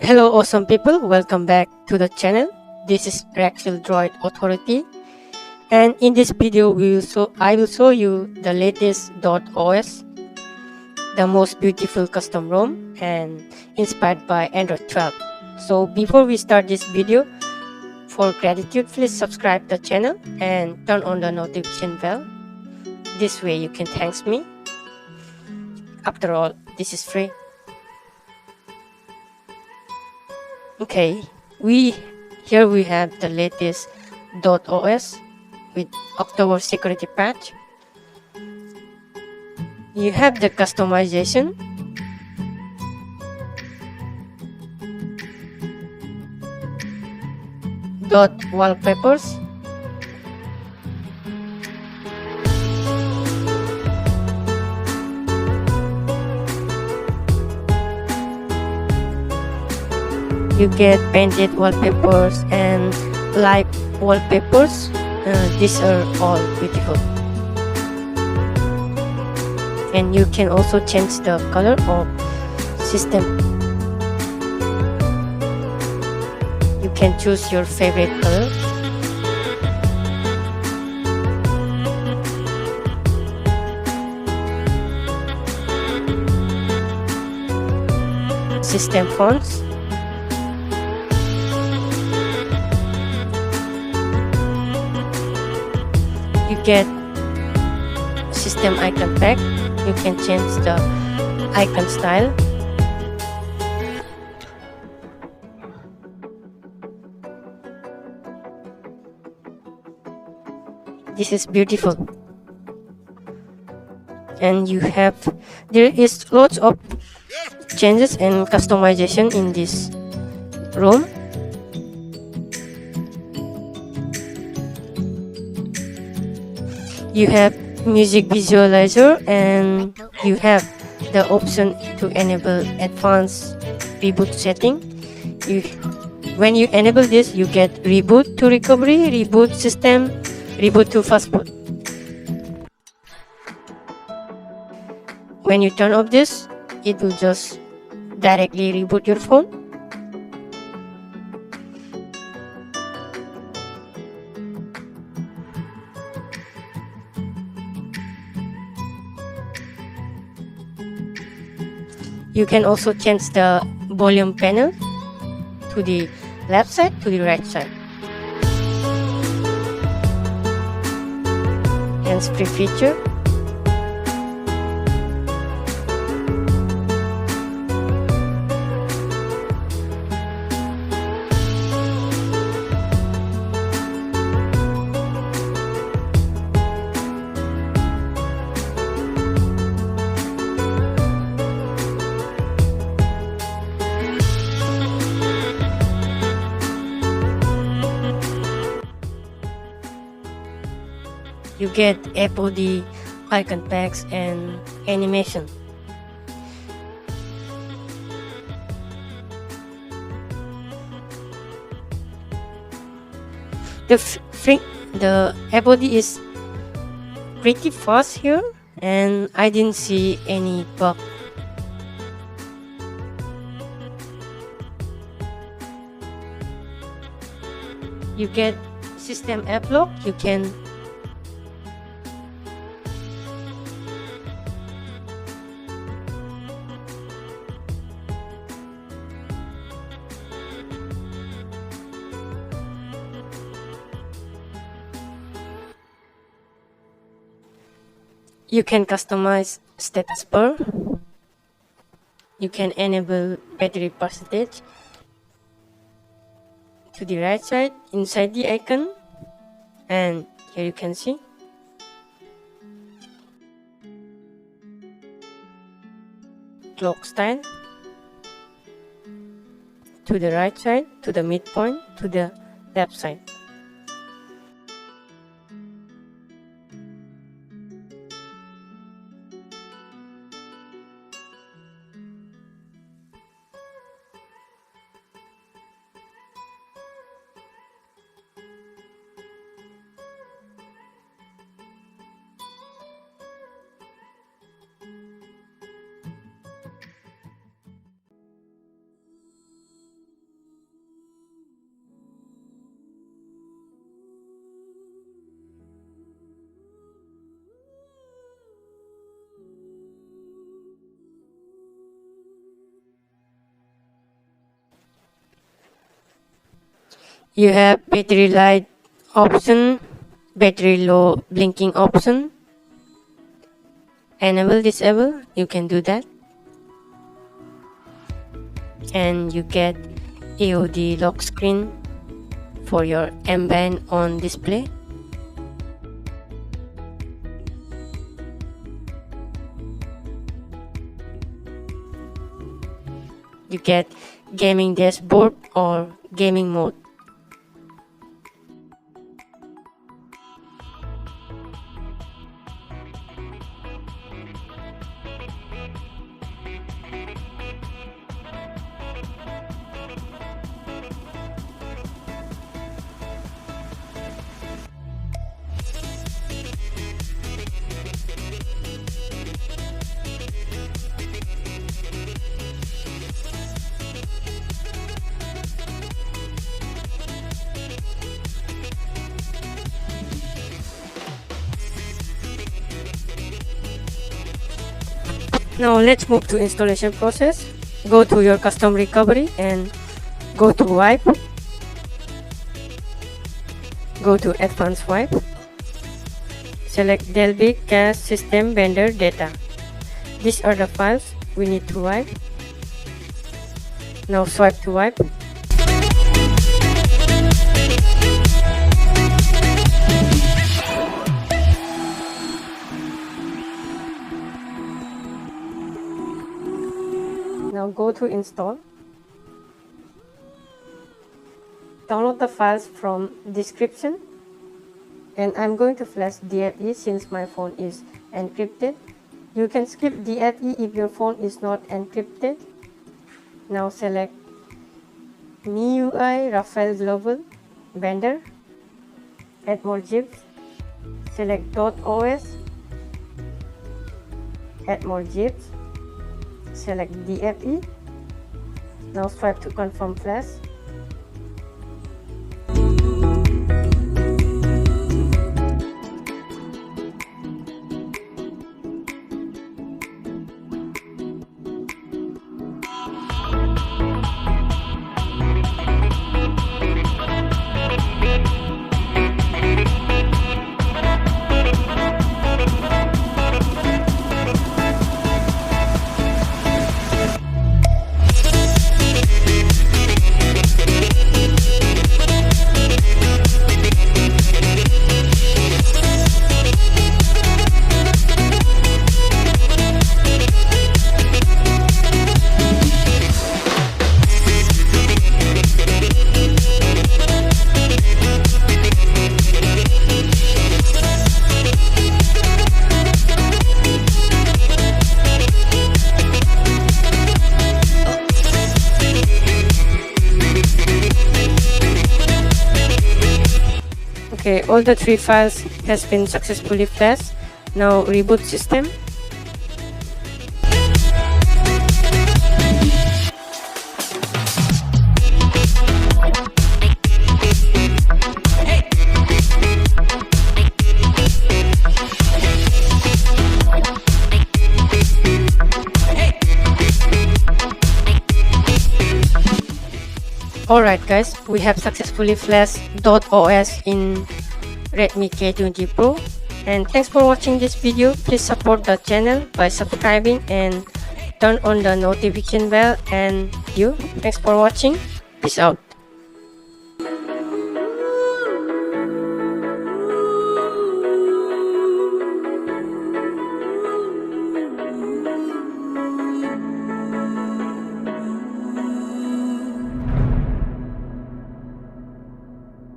Hello awesome people, welcome back to the channel. This is Raksil Droid Authority, and in this video I will show you the latest DotOS, the most beautiful custom ROM and inspired by Android 12. So before we start this video, for gratitude please subscribe the channel and turn on the notification bell. This way you can thank me. After all, this is free. Okay, here we have the latest DotOS with October security patch. You have the customization, dot wallpapers, you get painted wallpapers and live wallpapers. These are all beautiful, and you can also change the color of system. You can choose your favorite color. System fonts, you get system icon pack. You can change the icon style. This is beautiful, and there is lots of changes and customization in this ROM. You have music visualizer, and you have the option to enable advanced reboot setting. When you enable this, you get reboot to recovery, reboot system, reboot to fast boot. When you turn off this, it will just directly reboot your phone. You can also change the volume panel to the left side, to the right side. Hands-free feature. You get A12 icon packs and animation. The A12 is pretty fast here, and I didn't see any bug. You get system app lock. You can customize status bar. You can enable battery percentage to the right side inside the icon, and here you can see clock style to the right side, to the midpoint, to the left side. You have battery light option, battery low blinking option, enable, disable, you can do that. And you get AOD lock screen for your M-band on display. You get gaming dashboard or gaming mode. Now let's move to installation process. Go to your custom recovery and go to wipe. Go to advanced wipe. Select Delby cache system vendor data. These are the files we need to wipe. Now swipe to wipe. Now go to install. Download the files from description, and I'm going to flash DFE since my phone is encrypted. You can skip DFE if your phone is not encrypted. Now select MIUI Raksil Global Vendor, add more zips, select DotOS, add more zips, select DFE. Now swipe to confirm flash. Okay, all the 3 files has been successfully flashed. Now reboot system. Alright guys, we have successfully flashed DotOS in Redmi K20 Pro, and thanks for watching this video. Please support the channel by subscribing and turn on the notification bell, and thanks for watching. Peace out.